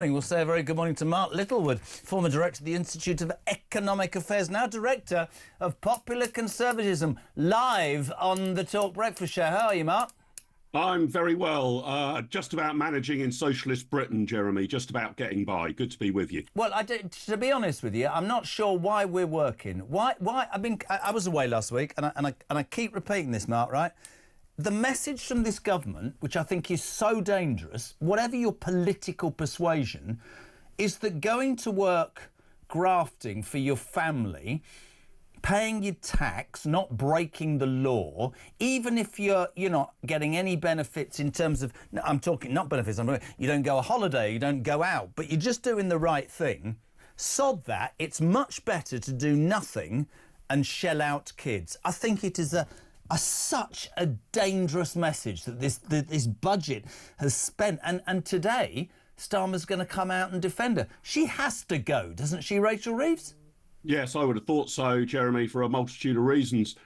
We'll say a very good morning to Mark Littlewood, former director of the Institute of Economic Affairs, now director of Popular Conservatism, live on the Talk Breakfast Show. How are you, Mark? I'm very well. Just about managing in socialist Britain, Jeremy. Just about getting by. Good to be with you. Well, to be honest with you, I'm not sure why we're working. Why? I was away last week, and I keep repeating this, Mark. Right? The message from this government, which I think is so dangerous, whatever your political persuasion, is that going to work, grafting for your family, paying your tax, not breaking the law, even if you're not getting any benefits in terms of, I'm talking not benefits, you don't go on holiday, you don't go out, but you're just doing the right thing. Sod that. It's much better to do nothing and shell out kids. I think it is such a dangerous message that this budget has spent. And today, Starmer's going to come out and defend her. She has to go, doesn't she, Rachel Reeves? Yes, I would have thought so, Jeremy, for a multitude of reasons.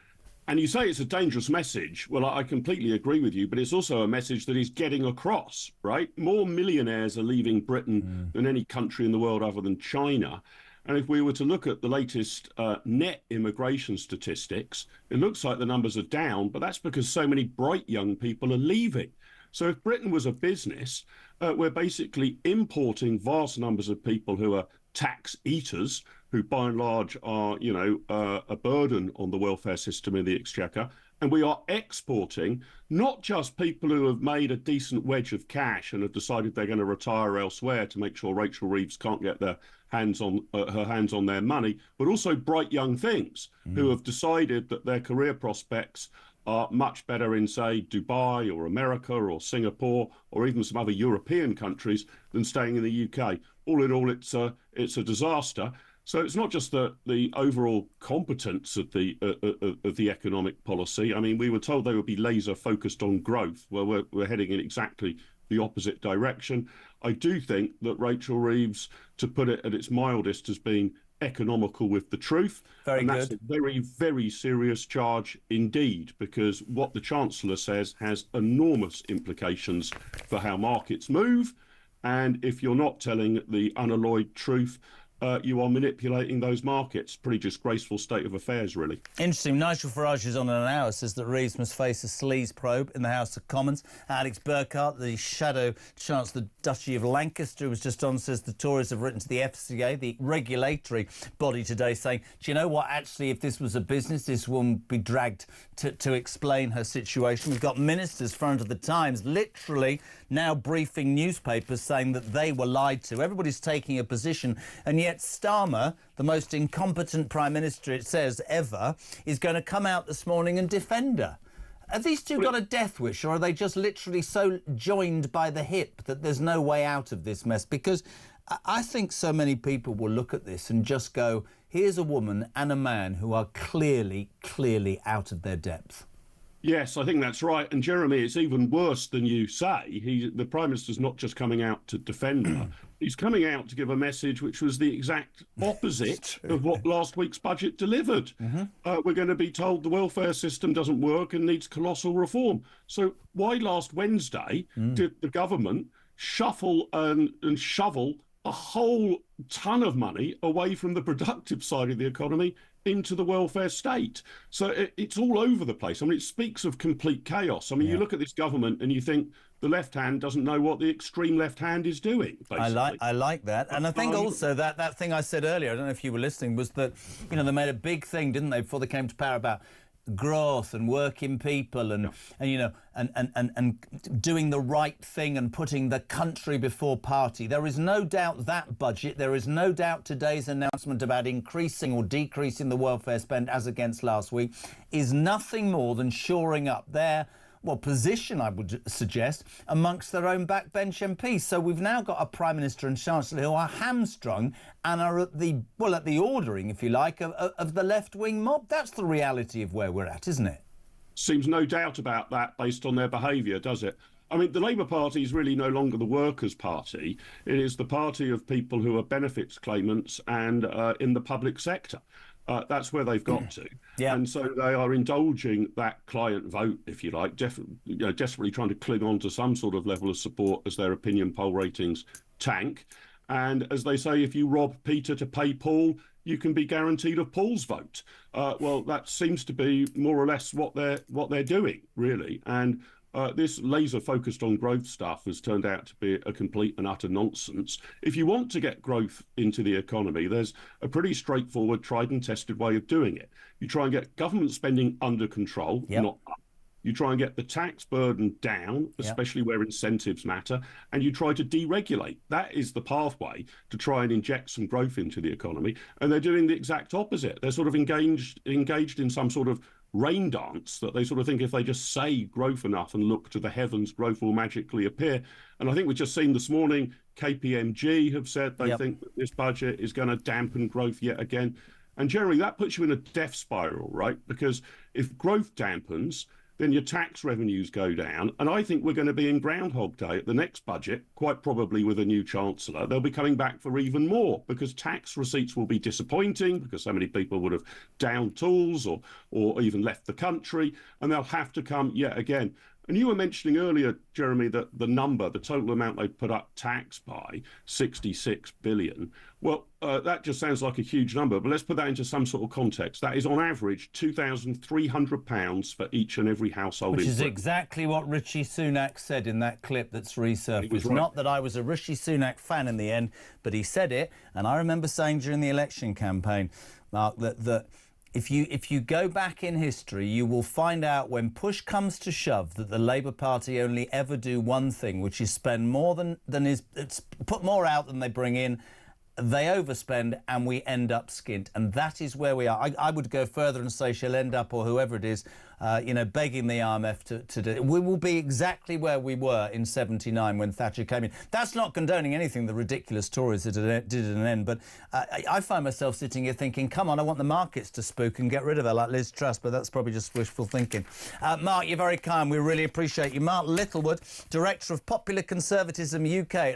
And you say it's a dangerous message. Well, I completely agree with you, but it's also a message that is getting across, right? More millionaires are leaving Britain than any country in the world other than China. And if we were to look at the latest net immigration statistics, it looks like the numbers are down, but that's because so many bright young people are leaving. So if Britain was a business, we're basically importing vast numbers of people who are tax eaters, who by and large are, a burden on the welfare system in the Exchequer. And we are exporting not just people who have made a decent wedge of cash and have decided they're going to retire elsewhere to make sure Rachel Reeves can't get her hands on their money, but also bright young things who have decided that their career prospects are much better in, say, Dubai or America or Singapore or even some other European countries than staying in the UK. All in all, it's a disaster. So it's not just the overall competence of the economic policy. I mean, we were told they would be laser focused on growth. Well, we're heading in exactly the opposite direction. I do think that Rachel Reeves, to put it at its mildest, has been economical with the truth. Very good. That's a very, very serious charge indeed, because what the Chancellor says has enormous implications for how markets move. And if you're not telling the unalloyed truth, you are manipulating those markets. Pretty disgraceful state of affairs, really. Interesting. Nigel Farage is on in an hour, says that Reeves must face a sleaze probe in the House of Commons. Alex Burkhardt, the shadow Chancellor of the Duchy of Lancaster, was just on, says the Tories have written to the FCA, the regulatory body, today, saying, do you know what, actually, if this was a business, this woman would be dragged to explain her situation. We've got ministers front of the Times literally now briefing newspapers saying that they were lied to. Everybody's taking a position, and yet Starmer, the most incompetent Prime Minister, it says, ever, is going to come out this morning and defend her. Have these two got a death wish, or are they just literally so joined by the hip that there's no way out of this mess? Because I think so many people will look at this and just go, here's a woman and a man who are clearly out of their depth. Yes, I think that's right. And Jeremy, it's even worse than you say. The Prime Minister's not just coming out to defend her. He's coming out to give a message which was the exact opposite of what last week's budget delivered. We're going to be told the welfare system doesn't work and needs colossal reform. So why last Wednesday did the government shuffle and shovel a whole ton of money away from the productive side of the economy into the welfare state? So it's all over the place. I mean, it speaks of complete chaos. I mean, you look at this government and you think the left hand doesn't know what the extreme left hand is doing, basically. I like that. And I think also that thing I said earlier, I don't know if you were listening, was that, they made a big thing, didn't they, before they came to power, about growth and working people and doing the right thing and putting the country before party. There is no doubt that budget, there is no doubt today's announcement about increasing or decreasing the welfare spend as against last week is nothing more than shoring up their position, I would suggest, amongst their own backbench MPs. So we've now got a Prime Minister and Chancellor who are hamstrung and are at the ordering, if you like, of the left-wing mob. That's the reality of where we're at, isn't it? Seems no doubt about that based on their behaviour, does it? I mean, the Labour Party is really no longer the Workers' Party. It is the party of people who are benefits claimants and in the public sector. That's where they've got to. Yeah. And so they are indulging that client vote, if you like, desperately trying to cling on to some sort of level of support as their opinion poll ratings tank. And as they say, if you rob Peter to pay Paul, you can be guaranteed of Paul's vote. Well, that seems to be more or less what they're doing, really. And this laser focused on growth stuff has turned out to be a complete and utter nonsense. If you want to get growth into the economy, there's a pretty straightforward, tried and tested way of doing it. You try and get government spending under control, not up. You try and get the tax burden down, especially where incentives matter, and you try to deregulate. That is the pathway to try and inject some growth into the economy. And they're doing the exact opposite. They're sort of engaged in some sort of rain dance that they sort of think if they just say growth enough and look to the heavens, growth will magically appear. And I think we've just seen this morning, KPMG have said they think that this budget is going to dampen growth yet again. And generally that puts you in a death spiral, right? Because if growth dampens, then your tax revenues go down. And I think we're going to be in Groundhog Day at the next budget, quite probably with a new chancellor. They'll be coming back for even more because tax receipts will be disappointing because so many people would have downed tools or even left the country, and they'll have to come yet again. And you were mentioning earlier, Jeremy, that the total amount they put up tax by, 66 billion. Well, that just sounds like a huge number, but let's put that into some sort of context. That is on average £2,300 for each and every household. Which is exactly what Rishi Sunak said in that clip that's resurfaced. Not that I was a Rishi Sunak fan in the end, but he said it. And I remember saying during the election campaign, Mark, that if you go back in history, you will find out when push comes to shove that the Labour Party only ever do one thing, which is spend more put more out than they bring in. They overspend and we end up skint. And that is where we are. I would go further and say she'll end up, or whoever it is, begging the IMF to do it. We will be exactly where we were in '79 when Thatcher came in. That's not condoning anything the ridiculous Tories did at an end. But I find myself sitting here thinking, come on, I want the markets to spook and get rid of her like Liz Truss. But that's probably just wishful thinking. Mark, you're very kind. We really appreciate you. Mark Littlewood, Director of Popular Conservatism UK.